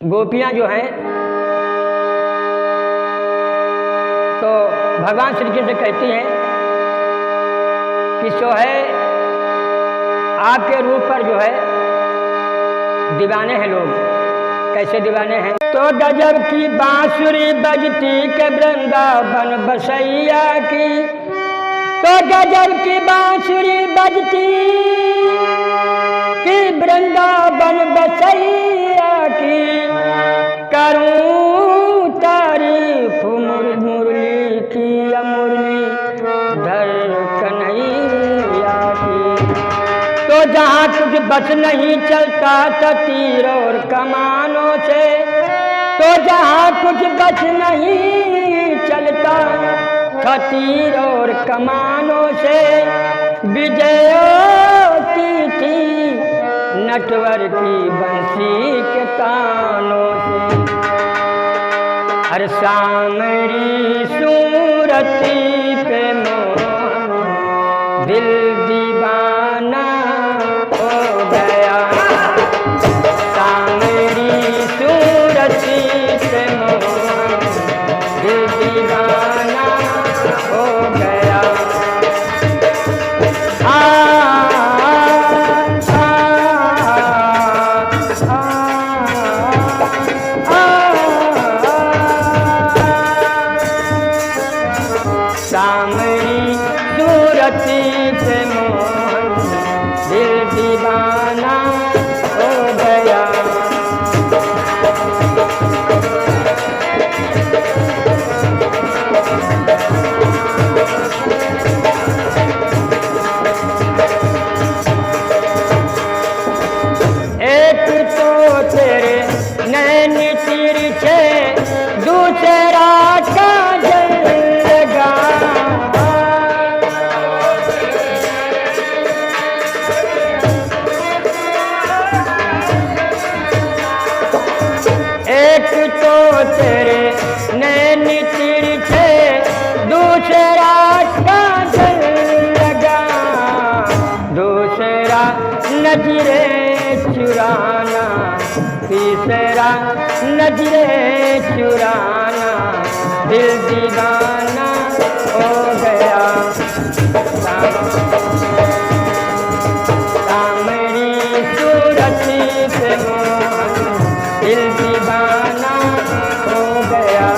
गोपियाँ जो हैं तो भगवान श्री कृष्ण कहती हैं कि सो है आपके रूप पर जो है दीवाने हैं लोग। कैसे दीवाने हैं? तो गजब की बांसुरी बजती के वृंदावन बसैया की, तो गजब की बांसुरी बजती कि वृंदावन बसैया की, करूं तारीफ मुरली की मुरली धर कन्हैया की। तो जहाँ कुछ बच नहीं चलता था तीर और कमानों से, तो जहाँ कुछ बच नहीं चलता था तीर और कमानों से, विजय होती थी नटवर की बंसी के तानों से। हर सामरी सूरती पे मोहन दिल दीवाना हो गया। सामरी सूरती पे मोहन दिल दीवाना हो गया। सामरी सूरती पे मोहन दिल दीवाना हो गया। एक तो तेरे नैन तिरछे, दूसरा काजल लगा। एक तो तेरे नैन तिरछे, दूसरा काजल लगा। दूसरा नजरे चुराना, तीसरा नजरे चुराना, दिल दीवाना हो गया। सामरी सूरती पे मोहन दिल दीवाना हो गया।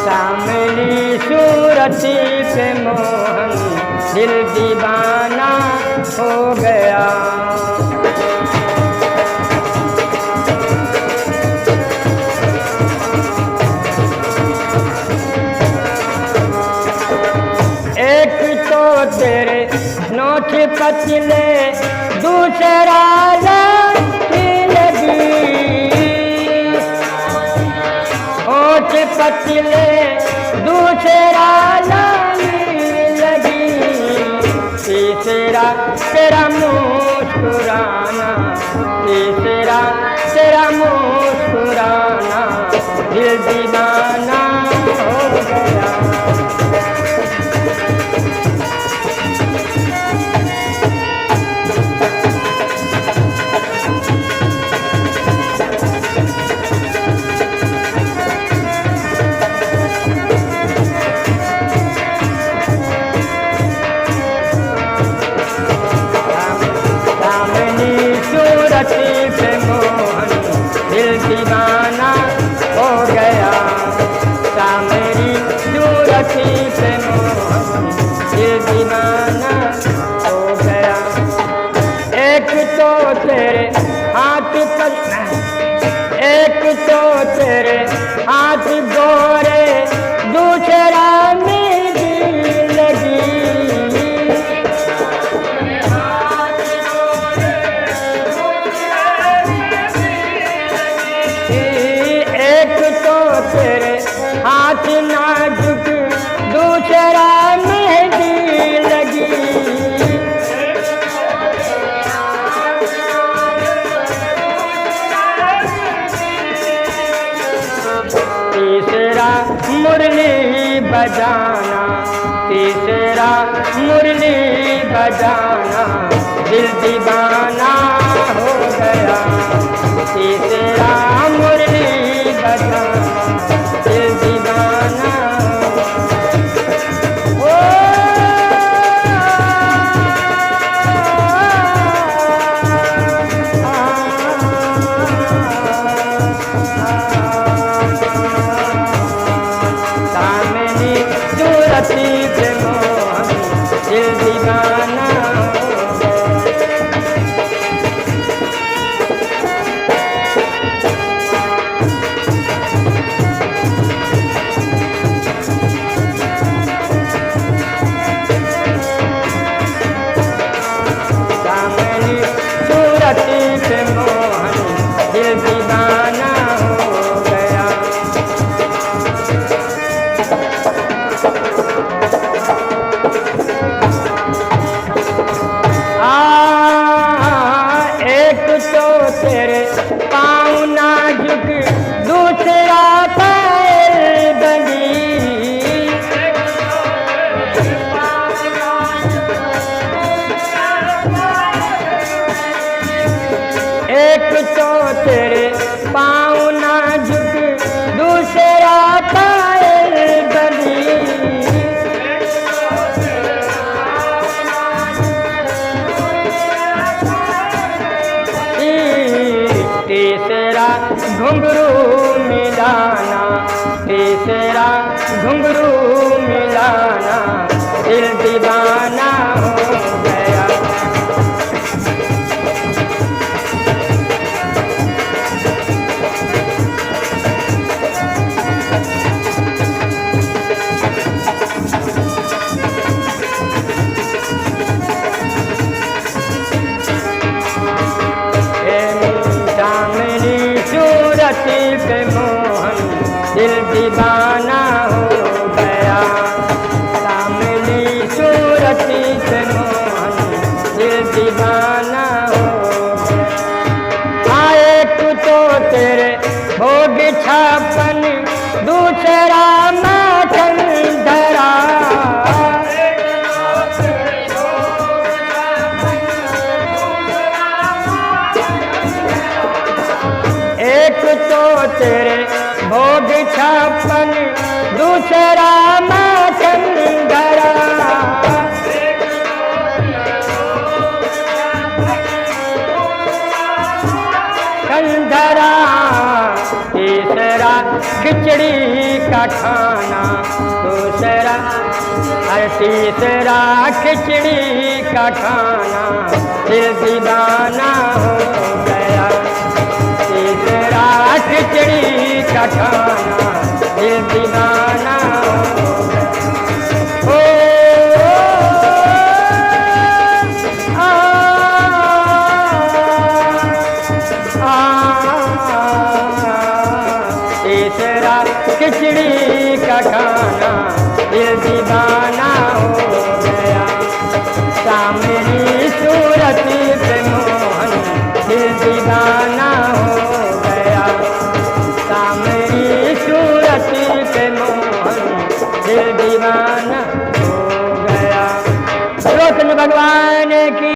सामरी सूरती पे मोहन दिल दीवाना हो गया। एक तो तेरे नोट पतले, दूसरा लगी लगी। ओठ पतले, दूसरा लाली लगी। तीसरा तेरा मुस्कुराना, तीसरा तेरा मुस्कुराना, दिल दीवाना हो गया। सामनी बजाना दिल दीवाना हो गया। तीसरा मुरली बजाना दिल दीवाना हो सामने सूरती पे मोहन दिल दीवाना सामने सूरती पे मोहन दिल दीवाना हो गया। एक तो तेरे पाँव नाजुक दूसरा पैर बंदी। एक तो तेरे पाँव नाजुक दूसरा पैर बंदी। तीसरा घुंघरू मिलाना तीसरा घुंघरू मिलाना दिल दीवाना हो गया। सूरती पे मोहन दिल दीवाना हो गया। सामने सूरती पे मोहन दिल दीवाना हो गया। एक तो तेरे भोग छापन दूसरा माखन धरा। एक तो तेरे भोग छापन दूसरा माखन धरा। कंधरा तीसरा खिचड़ी का खाना दूसरा तीसरा खिचड़ी का खाना दिल दीवाना हो गया। तीसरा खिचड़ी का खाना दिल दीवाना हो तीसरा खिचड़ी का खाना दिल दीवाना हो गया। सामने सूरती पे मोहन दिल दीवाना हो गया। सामने सूरती पे मोहन दिल दीवाना हो गया। कृष्ण भगवान की